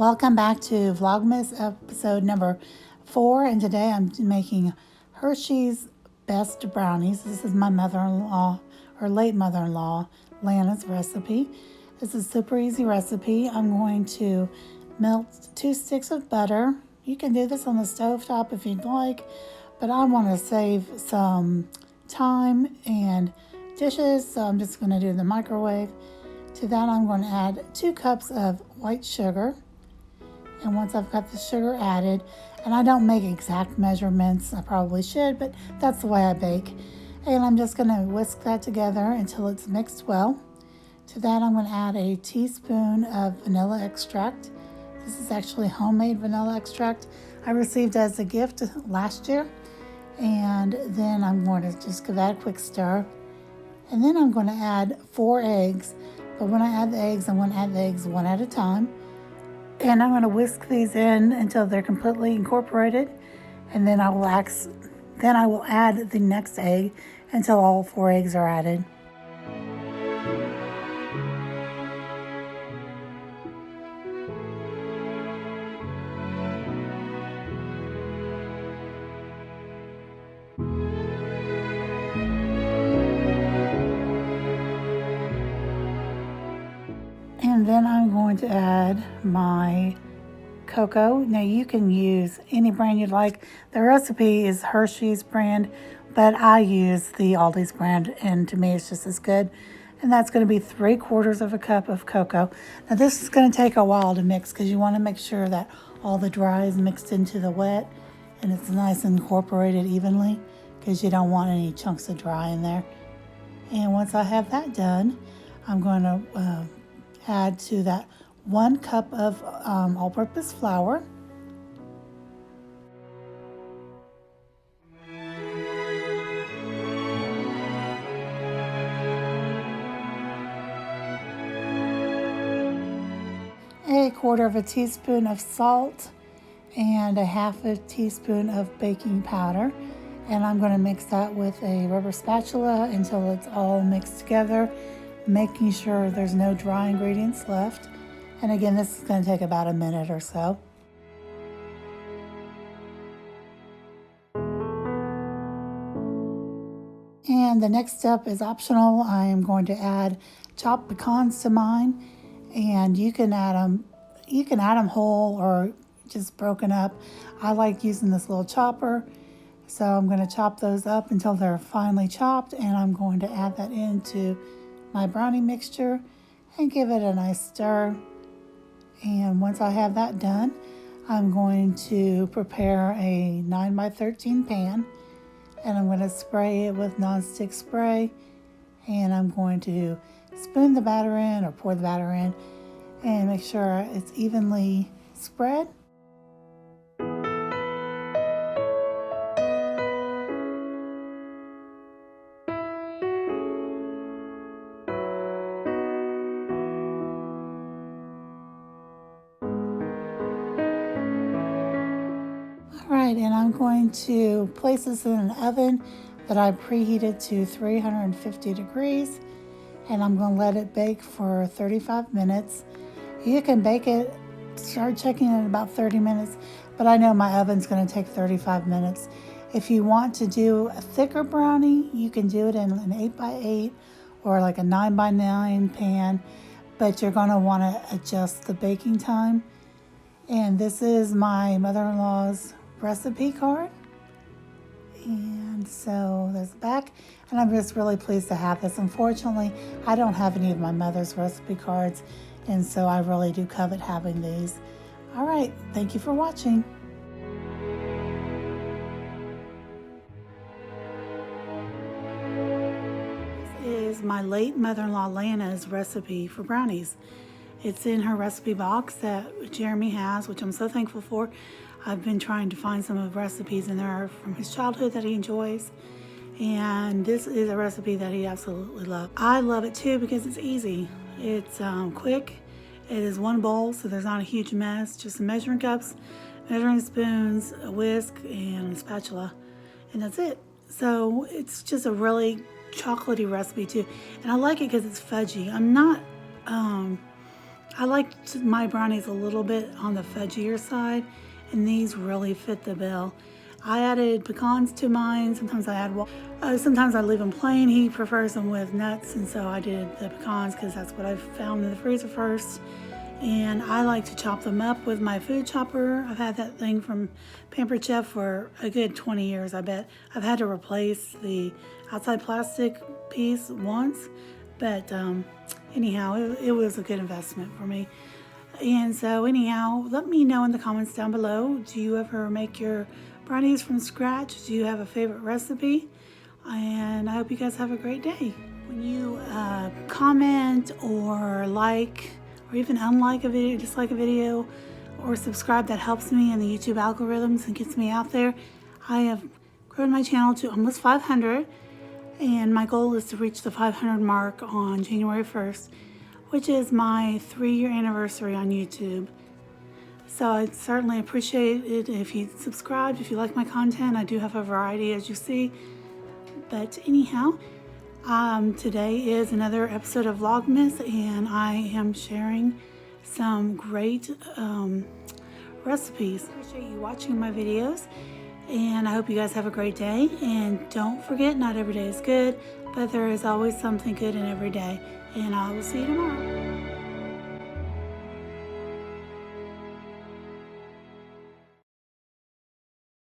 Welcome back to Vlogmas episode number 4, and today I'm making Hershey's best brownies. This is my mother-in-law, or late mother-in-law, Lana's recipe. This is a super easy recipe. I'm going to melt 2 sticks of butter. You can do this on the stovetop if you'd like, but I want to save some time and dishes, so I'm just going to do it in the microwave. To that, I'm going to add 2 cups of white sugar. And once I've got the sugar added, and I don't make exact measurements, I probably should, but that's the way I bake. And I'm just going to whisk that together until it's mixed well. To that, I'm going to add a teaspoon of vanilla extract. This is actually homemade vanilla extract I received as a gift last year. And then I'm going to just give that a quick stir. And then I'm going to add 4 eggs. But when I add the eggs, I'm going to add the eggs one at a time. And I'm going to whisk these in until they're completely incorporated. And then I will add the next egg until all 4 eggs are added. And then I'm going to add my cocoa. Now you can use any brand you'd like. The recipe is Hershey's brand, but I use the Aldi's brand, and to me it's just as good. And that's going to be 3/4 of a cup of cocoa. Now this is going to take a while to mix because you want to make sure that all the dry is mixed into the wet and it's nice and incorporated evenly, because you don't want any chunks of dry in there. And once I have that done, I'm going to add to that 1 cup of all-purpose flour. A 1/4 teaspoon of salt and a 1/2 teaspoon of baking powder. And I'm going to mix that with a rubber spatula until it's all mixed together, making sure there's no dry ingredients left. And again, this is going to take about a minute or so. And the next step is optional. I am going to add chopped pecans to mine, and you can add them whole or just broken up. I like using this little chopper, so I'm going to chop those up until they're finely chopped, and I'm going to add that into my brownie mixture and give it a nice stir. And once I have that done, I'm going to prepare a 9x13 pan, and I'm going to spray it with nonstick spray, and I'm going to spoon the batter in or pour the batter in and make sure it's evenly spread. Alright, and I'm going to place this in an oven that I preheated to 350 degrees, and I'm going to let it bake for 35 minutes. You can bake it, start checking it in about 30 minutes, but I know my oven's going to take 35 minutes. If you want to do a thicker brownie, you can do it in an 8x8 or like a 9x9 pan, but you're going to want to adjust the baking time. And this is my mother-in-law's recipe card, and so there's the back, and I'm just really pleased to have this. Unfortunately, I don't have any of my mother's recipe cards, and so I really do covet having these. All right, thank you for watching. This is my late mother-in-law Lana's recipe for brownies. It's in her recipe box that Jeremy has, which I'm so thankful for. I've been trying to find some of the recipes in there from his childhood that he enjoys. And this is a recipe that he absolutely loves. I love it too because it's easy. It's quick. It is 1 bowl, so there's not a huge mess. Just some measuring cups, measuring spoons, a whisk, and a spatula. And that's it. So it's just a really chocolatey recipe too. And I like it because it's fudgy. I'm not I liked my brownies a little bit on the fudgier side, and these really fit the bill. I added pecans to mine. Sometimes I add sometimes I leave them plain. He prefers them with nuts, and so I did the pecans because that's what I found in the freezer first. And I like to chop them up with my food chopper. I've had that thing from Pampered Chef for a good 20 years, I bet. I've had to replace the outside plastic piece once, but anyhow, it was a good investment for me. And so anyhow, let me know in the comments down below, do you ever make your brownies from scratch? Do you have a favorite recipe? And I hope you guys have a great day. When you comment or like, or even unlike a video, dislike a video, or subscribe, that helps me in the YouTube algorithms and gets me out there. I have grown my channel to almost 500, and my goal is to reach the 500 mark on January 1st, which is my 3-year anniversary on YouTube. So I'd certainly appreciate it if you subscribe, if you like my content. I do have a variety, as you see. But anyhow, today is another episode of Vlogmas, and I am sharing some great recipes. I appreciate you watching my videos, and I hope you guys have a great day. And don't forget, not every day is good, but there is always something good in every day. And I will see you tomorrow.